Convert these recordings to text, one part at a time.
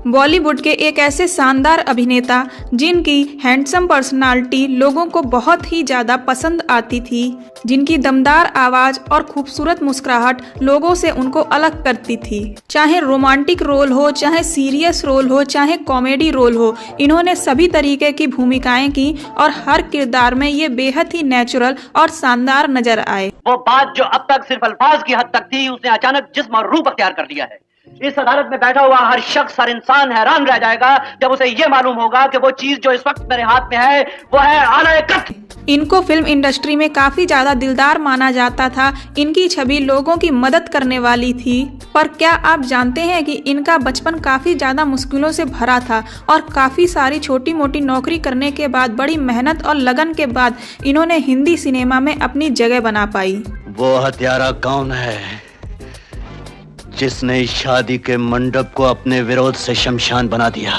बॉलीवुड के एक ऐसे शानदार अभिनेता जिनकी हैंडसम पर्सनालिटी लोगों को बहुत ही ज़्यादा पसंद आती थी, जिनकी दमदार आवाज़ और खूबसूरत मुस्कुराहट लोगों से उनको अलग करती थी। चाहे रोमांटिक रोल हो, चाहे सीरियस रोल हो, चाहे कॉमेडी रोल हो, इन्होंने सभी तरीके की भूमिकाएं की और हर किरदार में ये बेहद ही नेचुरल और शानदार नजर आए। वो बात जो अब तक सिर्फ अल्फाज की हद तक थी, उसने अचानक जिस्म और रूप अख्तियार कर दिया है। इस अदालत में बैठा हुआ हर शख्स, हर इंसान हैरान रह जाएगा जब उसे ये मालूम होगा कि वो चीज जो इस वक्त मेरे हाथ में है वो है आला कत्ल। इनको फिल्म इंडस्ट्री में काफी ज्यादा दिलदार माना जाता था। इनकी छवि लोगों की मदद करने वाली थी। पर क्या आप जानते हैं कि इनका बचपन काफी ज्यादा मुश्किलों से भरा था और काफी सारी छोटी मोटी नौकरी करने के बाद, बड़ी मेहनत और लगन के बाद इन्होंने हिंदी सिनेमा में अपनी जगह बना पाई। वो हत्यारा कौन है जिसने इस शादी के मंडप को अपने विरोध से शमशान बना दिया?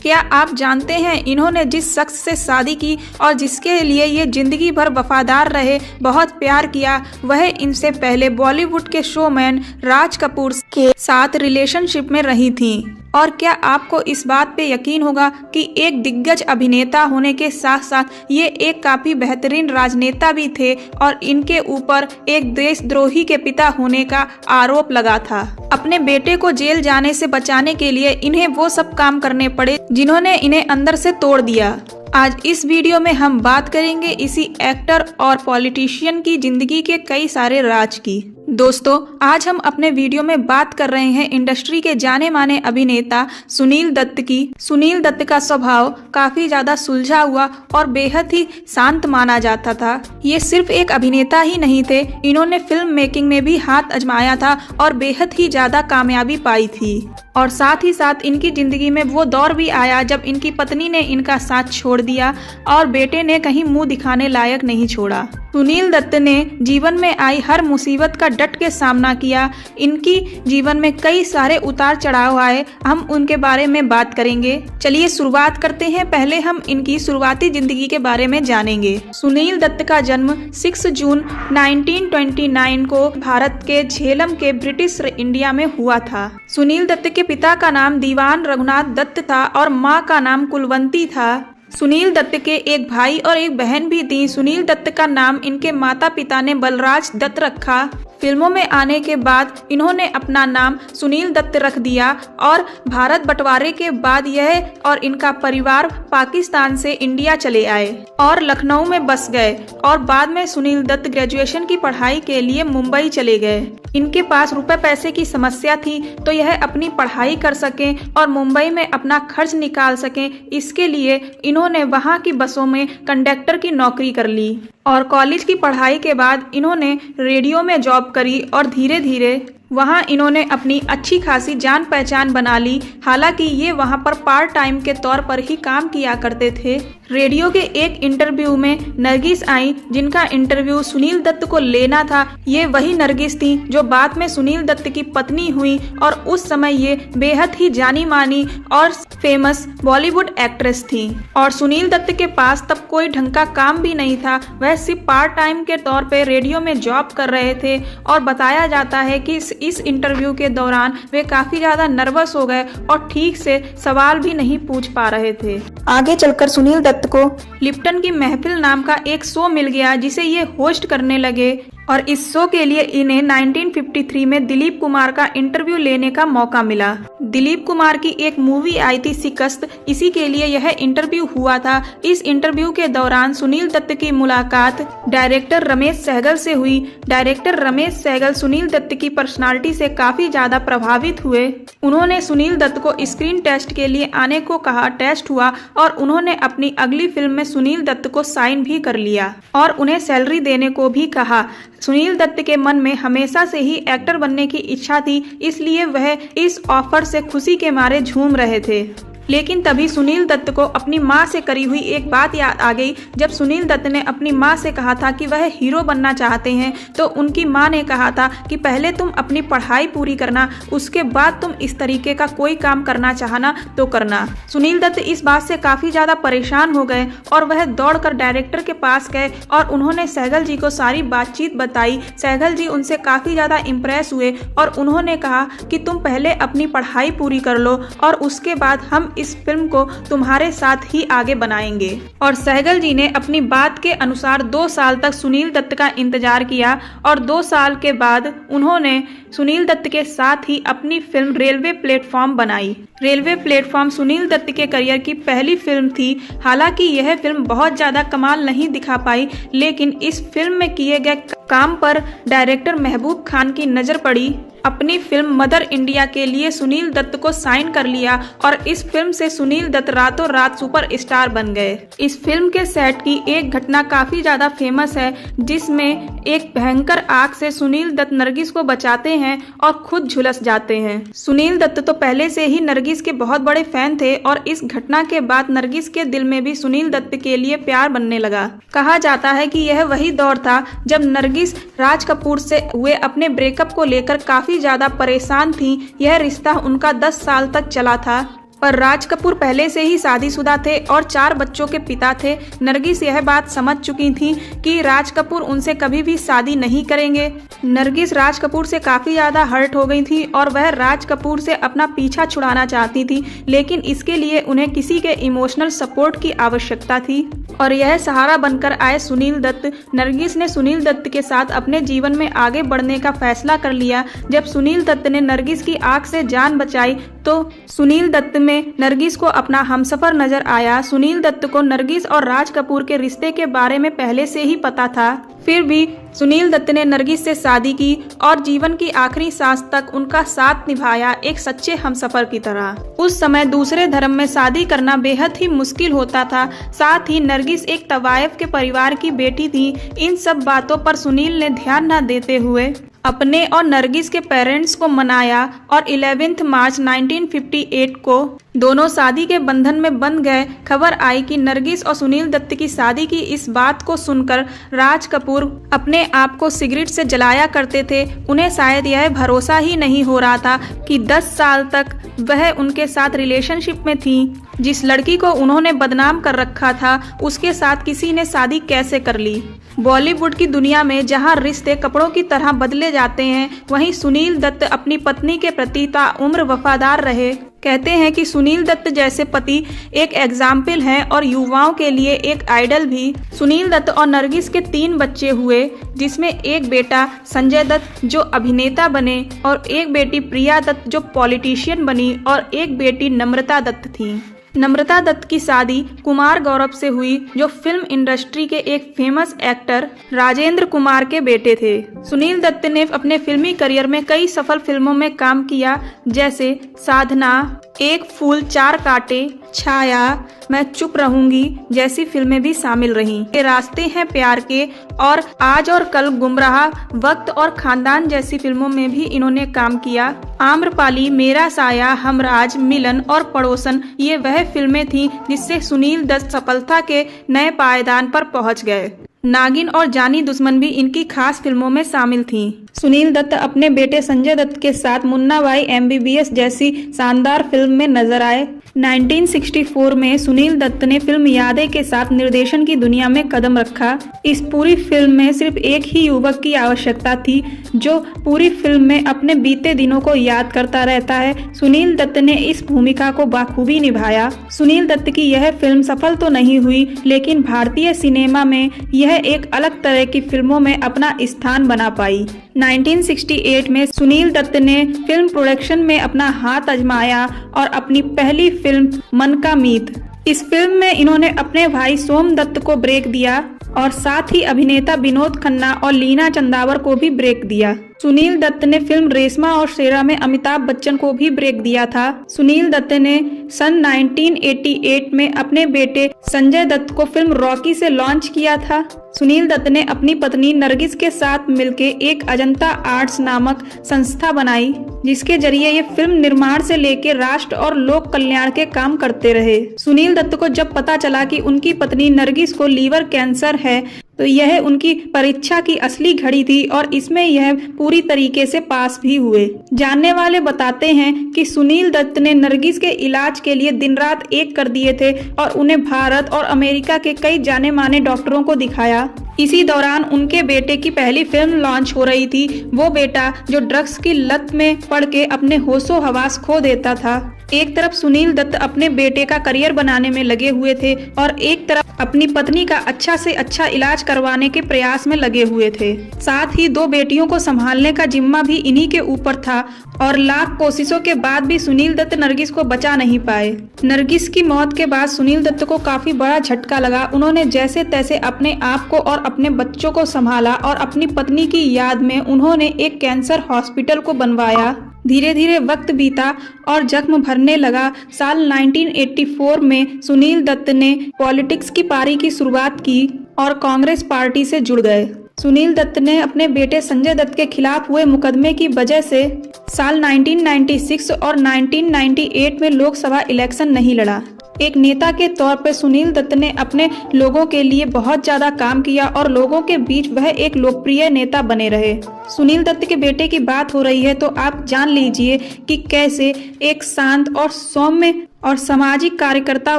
क्या आप जानते हैं इन्होंने जिस शख्स से शादी की और जिसके लिए ये जिंदगी भर वफादार रहे, बहुत प्यार किया, वह इनसे पहले बॉलीवुड के शोमैन राज कपूर के साथ रिलेशनशिप में रही थी। और क्या आपको इस बात पे यकीन होगा कि एक दिग्गज अभिनेता होने के साथ साथ ये एक काफी बेहतरीन राजनेता भी थे और इनके ऊपर एक देशद्रोही के पिता होने का आरोप लगा था। अपने बेटे को जेल जाने से बचाने के लिए इन्हें वो सब काम करने पड़े जिन्होंने इन्हें अंदर से तोड़ दिया। आज इस वीडियो में हम बात करेंगे इसी एक्टर और पॉलिटिशियन की जिंदगी के कई सारे राज की। दोस्तों, आज हम अपने वीडियो में बात कर रहे हैं इंडस्ट्री के जाने माने अभिनेता सुनील दत्त की। सुनील दत्त का स्वभाव काफी ज्यादा सुलझा हुआ और बेहद ही शांत माना जाता था। ये सिर्फ एक अभिनेता ही नहीं थे, इन्होंने फिल्म मेकिंग में भी हाथ आजमाया था और बेहद ही ज्यादा कामयाबी पाई थी। और साथ ही साथ इनकी जिंदगी में वो दौर भी आया जब इनकी पत्नी ने इनका साथ छोड़ दिया और बेटे ने कहीं मुंह दिखाने लायक नहीं छोड़ा। सुनील दत्त ने जीवन में आई हर मुसीबत का डट के सामना किया। इनकी जीवन में कई सारे उतार चढ़ाव आए, हम उनके बारे में बात करेंगे। चलिए शुरुआत करते हैं। पहले हम इनकी शुरुआती जिंदगी के बारे में जानेंगे। सुनील दत्त का जन्म 6 जून 1929 को भारत के झेलम के ब्रिटिश इंडिया में हुआ था। सुनील दत्त के पिता का नाम दीवान रघुनाथ दत्त था और माँ का नाम कुलवंती था। सुनील दत्त के एक भाई और एक बहन भी थी। सुनील दत्त का नाम इनके माता पिता ने बलराज दत्त रखा। फिल्मों में आने के बाद इन्होंने अपना नाम सुनील दत्त रख दिया और भारत बंटवारे के बाद यह और इनका परिवार पाकिस्तान से इंडिया चले आए और लखनऊ में बस गए और बाद में सुनील दत्त ग्रेजुएशन की पढ़ाई के लिए मुंबई चले गए। इनके पास रुपए पैसे की समस्या थी तो यह अपनी पढ़ाई कर सकें और मुंबई में अपना खर्च निकाल सकें, इसके लिए इन्होंने वहां की बसों में कंडक्टर की नौकरी कर ली। और कॉलेज की पढ़ाई के बाद इन्होंने रेडियो में जॉब करी और धीरे धीरे वहां इन्होंने अपनी अच्छी खासी जान पहचान बना ली। हालांकि ये वहां पर पार्ट टाइम के तौर पर ही काम किया करते थे। रेडियो के एक इंटरव्यू में नरगिस आई, जिनका इंटरव्यू सुनील दत्त को लेना था। ये वही नरगिस थी जो बाद में सुनील दत्त की पत्नी हुई और उस समय ये बेहद ही जानी मानी और फेमस बॉलीवुड एक्ट्रेस थी। और सुनील दत्त के पास तब कोई ढंग का काम भी नहीं था, वह सिर्फ पार्ट टाइम के तौर पे रेडियो में जॉब कर रहे थे। और बताया जाता है कि इस इंटरव्यू के दौरान वे काफी ज्यादा नर्वस हो गए और ठीक से सवाल भी नहीं पूछ पा रहे थे। आगे चलकर सुनील दत्त को लिप्टन की महफिल नाम का एक शो मिल गया जिसे ये होस्ट करने लगे और इस शो के लिए इन्हें 1953 में दिलीप कुमार का इंटरव्यू लेने का मौका मिला। दिलीप कुमार की एक मूवी आई थी शिकस्त, इसी के लिए यह इंटरव्यू हुआ था। इस इंटरव्यू के दौरान सुनील दत्त की मुलाकात डायरेक्टर रमेश सहगल से हुई। डायरेक्टर रमेश सहगल सुनील दत्त की पर्सनालिटी से काफी ज्यादा प्रभावित हुए। उन्होंने सुनील दत्त को स्क्रीन टेस्ट के लिए आने को कहा। टेस्ट हुआ और उन्होंने अपनी अगली फिल्म में सुनील दत्त को साइन भी कर लिया और उन्हें सैलरी देने को भी कहा। सुनील दत्त के मन में हमेशा से ही एक्टर बनने की इच्छा थी, इसलिए वह इस ऑफर से खुशी के मारे झूम रहे थे। लेकिन तभी सुनील दत्त को अपनी माँ से करी हुई एक बात याद आ गई। जब सुनील दत्त ने अपनी माँ से कहा था कि वह हीरो बनना चाहते हैं, तो उनकी माँ ने कहा था कि पहले तुम अपनी पढ़ाई पूरी करना, उसके बाद तुम इस तरीके का कोई काम करना चाहना तो करना। सुनील दत्त इस बात से काफी ज्यादा परेशान हो गए और वह दौड़कर डायरेक्टर के पास गए और उन्होंने सहगल जी को सारी बातचीत बताई। सहगल जी उनसे काफी ज्यादा इम्प्रेस हुए और उन्होंने कहा कि तुम पहले अपनी पढ़ाई पूरी कर लो और उसके बाद हम इस फिल्म को तुम्हारे साथ ही आगे बनाएंगे। और सहगल जी ने अपनी बात के अनुसार 2 साल तक सुनील दत्त का इंतजार किया और 2 साल के बाद उन्होंने सुनील दत्त के साथ ही अपनी फिल्म रेलवे प्लेटफॉर्म बनाई। रेलवे प्लेटफॉर्म सुनील दत्त के करियर की पहली फिल्म थी। हालांकि यह फिल्म बहुत ज्यादा कमाल नहीं दिखा पाई, लेकिन इस फिल्म में किए गए काम पर डायरेक्टर महबूब खान की नजर पड़ी। अपनी फिल्म मदर इंडिया के लिए सुनील दत्त को साइन कर लिया और इस फिल्म से सुनील दत्त रातों रात सुपरस्टार बन गए। इस फिल्म के सेट की एक घटना काफी ज्यादा फेमस है, जिसमें एक भयंकर आग से सुनील दत्त नरगिस को बचाते हैं और खुद झुलस जाते हैं। सुनील दत्त तो पहले से ही नरगिस के बहुत बड़े फैन थे और इस घटना के बाद नरगिस के दिल में भी सुनील दत्त के लिए प्यार बनने लगा। कहा जाता है कि यह वही दौर था जब नरगिस राज कपूर से हुए अपने ब्रेकअप को लेकर काफी ज्यादा परेशान थी। यह रिश्ता उनका 10 साल तक चला था, पर राज कपूर पहले से ही शादीशुदा थे और 4 बच्चों के पिता थे। नरगिस यह बात समझ चुकी थी कि राज कपूर उनसे कभी भी शादी नहीं करेंगे। नरगिस राज कपूर से काफी ज्यादा हर्ट हो गई थी और वह राज कपूर से अपना पीछा छुड़ाना चाहती थी, लेकिन इसके लिए उन्हें किसी के इमोशनल सपोर्ट की आवश्यकता थी और यह सहारा बनकर आए सुनील दत्त। नरगिस ने सुनील दत्त के साथ अपने जीवन में आगे बढ़ने का फैसला कर लिया। जब सुनील दत्त ने नरगिस की आग से जान बचाई तो सुनील दत्त में नरगिस को अपना हमसफर नजर आया। सुनील दत्त को नरगिस और राज कपूर के रिश्ते के बारे में पहले से ही पता था, फिर भी सुनील दत्त ने नरगिस से शादी की और जीवन की आखिरी सांस तक उनका साथ निभाया, एक सच्चे हमसफर की तरह। उस समय दूसरे धर्म में शादी करना बेहद ही मुश्किल होता था। साथ ही नरगिस एक तवायफ के परिवार की बेटी थी। इन सब बातों पर सुनील ने ध्यान न देते हुए अपने और नरगिस के पेरेंट्स को मनाया और 11 मार्च 1958 को दोनों शादी के बंधन में बंध गए। खबर आई कि नरगिस और सुनील दत्त की शादी की इस बात को सुनकर राज कपूर अपने आप को सिगरेट से जलाया करते थे। उन्हें शायद यह भरोसा ही नहीं हो रहा था कि 10 साल तक वह उनके साथ रिलेशनशिप में थी। जिस लड़की को उन्होंने बदनाम कर रखा था, उसके साथ किसी ने शादी कैसे कर ली। बॉलीवुड की दुनिया में जहां रिश्ते कपड़ों की तरह बदले जाते हैं, वहीं सुनील दत्त अपनी पत्नी के प्रति ताउम्र वफादार रहे। कहते हैं कि सुनील दत्त जैसे पति एक एग्जाम्पल हैं और युवाओं के लिए एक आइडल भी। सुनील दत्त और नरगिस के 3 बच्चे हुए, जिसमें एक बेटा संजय दत्त जो अभिनेता बने और एक बेटी प्रिया दत्त जो पॉलिटिशियन बनी और एक बेटी नम्रता दत्त थी। नम्रता दत्त की शादी कुमार गौरव से हुई, जो फिल्म इंडस्ट्री के एक फेमस एक्टर राजेंद्र कुमार के बेटे थे। सुनील दत्त ने अपने फिल्मी करियर में कई सफल फिल्मों में काम किया, जैसे साधना, एक फूल 4 कांटे, छाया, मैं चुप रहूंगी जैसी फिल्में भी शामिल रहीं। ये रास्ते हैं प्यार के और आज और कल, गुमराह, वक्त और खानदान जैसी फिल्मों में भी इन्होंने काम किया। आम्रपाली, मेरा साया, हमराज, मिलन और पड़ोसन ये वह फिल्में थीं जिससे सुनील दत्त सफलता के नए पायदान पर पहुंच गए। नागिन और जानी दुश्मन भी इनकी खास फिल्मों में शामिल थीं। सुनील दत्त अपने बेटे संजय दत्त के साथ मुन्ना भाई MBBS जैसी शानदार फिल्म में नजर आए। 1964 में सुनील दत्त ने फिल्म यादें के साथ निर्देशन की दुनिया में कदम रखा। इस पूरी फिल्म में सिर्फ एक ही युवक की आवश्यकता थी, जो पूरी फिल्म में अपने बीते दिनों को याद करता रहता है। सुनील दत्त ने इस भूमिका को बाखूबी निभाया। सुनील दत्त की यह फिल्म सफल तो नहीं हुई, लेकिन भारतीय सिनेमा में यह एक अलग तरह की फिल्मों में अपना स्थान बना पाई। 1968 में सुनील दत्त ने फिल्म प्रोडक्शन में अपना हाथ आजमाया और अपनी पहली फिल्म मन का मीत, इस फिल्म में इन्होंने अपने भाई सोम दत्त को ब्रेक दिया और साथ ही अभिनेता विनोद खन्ना और लीना चंदावर को भी ब्रेक दिया। सुनील दत्त ने फिल्म रेशमा और शेरा में अमिताभ बच्चन को भी ब्रेक दिया था। सुनील दत्त ने सन 1988 में अपने बेटे संजय दत्त को फिल्म रॉकी से लॉन्च किया था। सुनील दत्त ने अपनी पत्नी नरगिस के साथ मिलकर एक अजंता आर्ट्स नामक संस्था बनाई, जिसके जरिए ये फिल्म निर्माण से लेकर राष्ट्र और लोक कल्याण के काम करते रहे। सुनील दत्त को जब पता चला कि उनकी पत्नी नरगिस को लीवर कैंसर है, तो यह उनकी परीक्षा की असली घड़ी थी और इसमें यह पूरी तरीके से पास भी हुए। जानने वाले बताते हैं कि सुनील दत्त ने नरगिस के इलाज के लिए दिन रात एक कर दिए थे और उन्हें भारत और अमेरिका के कई जाने माने डॉक्टरों को दिखाया। इसी दौरान उनके बेटे की पहली फिल्म लॉन्च हो रही थी, वो बेटा जो ड्रग्स की लत में पड़ के अपने होशो हवास खो देता था। एक तरफ सुनील दत्त अपने बेटे का करियर बनाने में लगे हुए थे और एक तरफ अपनी पत्नी का अच्छा से अच्छा इलाज करवाने के प्रयास में लगे हुए थे। साथ ही 2 बेटियों को संभालने का जिम्मा भी इन्हीं के ऊपर था और लाख कोशिशों के बाद भी सुनील दत्त नरगिस को बचा नहीं पाए। नरगिस की मौत के बाद सुनील दत्त को काफी बड़ा झटका लगा। उन्होंने जैसे तैसे अपने आप को और अपने बच्चों को संभाला और अपनी पत्नी की याद में उन्होंने एक कैंसर हॉस्पिटल को बनवाया। धीरे धीरे वक्त बीता और जख्म भरने लगा। साल 1984 में सुनील दत्त ने पॉलिटिक्स की पारी की शुरुआत की और कांग्रेस पार्टी से जुड़ गए। सुनील दत्त ने अपने बेटे संजय दत्त के खिलाफ हुए मुकदमे की वजह से साल 1996 और 1998 में लोकसभा इलेक्शन नहीं लड़ा। एक नेता के तौर पर सुनील दत्त ने अपने लोगों के लिए बहुत ज्यादा काम किया और लोगों के बीच वह एक लोकप्रिय नेता बने रहे। सुनील दत्त के बेटे की बात हो रही है तो आप जान लीजिए कि कैसे एक शांत और सौम्य और सामाजिक कार्यकर्ता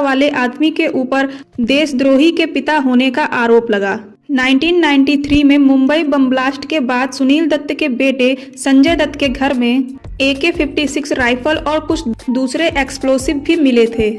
वाले आदमी के ऊपर देशद्रोही के पिता होने का आरोप लगा। 1993 में मुंबई बम ब्लास्ट के बाद सुनील दत्त के बेटे संजय दत्त के घर में AK-56 राइफल और कुछ दूसरे एक्सप्लोसिव भी मिले थे।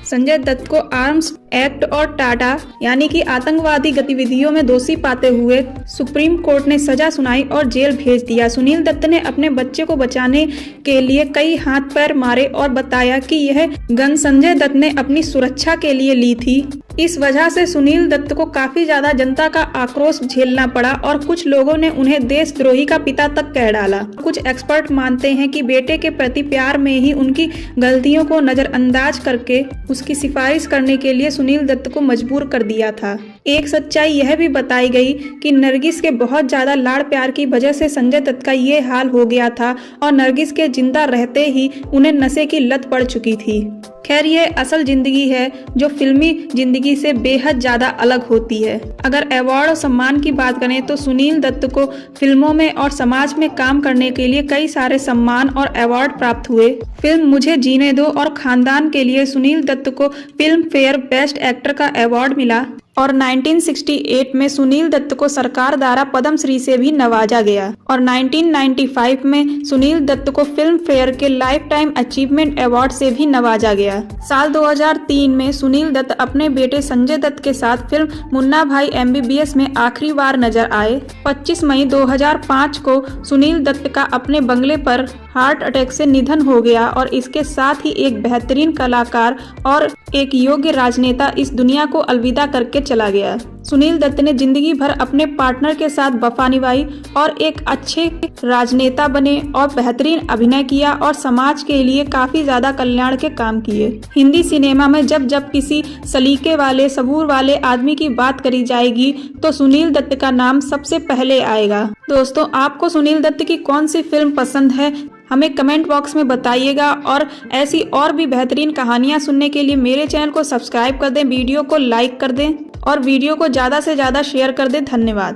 संजय दत्त को आर्म्स एक्ट और टाटा यानी कि आतंकवादी गतिविधियों में दोषी पाते हुए सुप्रीम कोर्ट ने सजा सुनाई और जेल भेज दिया। सुनील दत्त ने अपने बच्चे को बचाने के लिए कई हाथ पैर मारे और बताया कि यह गन संजय दत्त ने अपनी सुरक्षा के लिए ली थी। इस वजह से सुनील दत्त को काफी ज्यादा जनता का आक्रोश झेलना पड़ा और कुछ लोगों ने उन्हें देशद्रोही का पिता तक कह डाला। कुछ एक्सपर्ट मानते हैं कि बेटे के प्रति प्यार में ही उनकी गलतियों को नजरअंदाज करके उसकी सिफारिश करने के लिए सुनील दत्त को मजबूर कर दिया था। एक सच्चाई यह भी बताई गई कि नरगिस के बहुत ज्यादा लाड़ प्यार की वजह से संजय दत्त का ये हाल हो गया था और नरगिस के जिंदा रहते ही उन्हें नशे की लत पड़ चुकी थी। खैर, ये असल जिंदगी है जो फिल्मी जिंदगी से बेहद ज्यादा अलग होती है। अगर अवार्ड और सम्मान की बात करें तो सुनील दत्त को फिल्मों में और समाज में काम करने के लिए कई सारे सम्मान और अवार्ड प्राप्त हुए। फिल्म मुझे जीने दो और खानदान के लिए सुनील दत्त को फिल्म फेयर बेस्ट एक्टर का अवार्ड मिला और 1968 में सुनील दत्त को सरकार द्वारा पद्मश्री से भी नवाजा गया और 1995 में सुनील दत्त को फिल्म फेयर के लाइफ टाइम अचीवमेंट अवार्ड से भी नवाजा गया। साल 2003 में सुनील दत्त अपने बेटे संजय दत्त के साथ फिल्म मुन्ना भाई MBBS में आखिरी बार नजर आए। 25 मई 2005 को सुनील दत्त का अपने बंगले पर हार्ट अटैक से निधन हो गया और इसके साथ ही एक बेहतरीन कलाकार और एक योग्य राजनेता इस दुनिया को अलविदा करके चला गया। सुनील दत्त ने जिंदगी भर अपने पार्टनर के साथ वफा निभाई और एक अच्छे राजनेता बने और बेहतरीन अभिनय किया और समाज के लिए काफी ज्यादा कल्याण के काम किए। हिंदी सिनेमा में जब जब किसी सलीके वाले सबूर वाले आदमी की बात करी जाएगी तो सुनील दत्त का नाम सबसे पहले आएगा। दोस्तों, आपको सुनील दत्त की कौन सी फिल्म पसंद है हमें कमेंट बॉक्स में बताइएगा और ऐसी और भी बेहतरीन कहानियां सुनने के लिए मेरे चैनल को सब्सक्राइब कर दें, वीडियो को लाइक कर दें और वीडियो को ज़्यादा से ज़्यादा शेयर कर दें। धन्यवाद।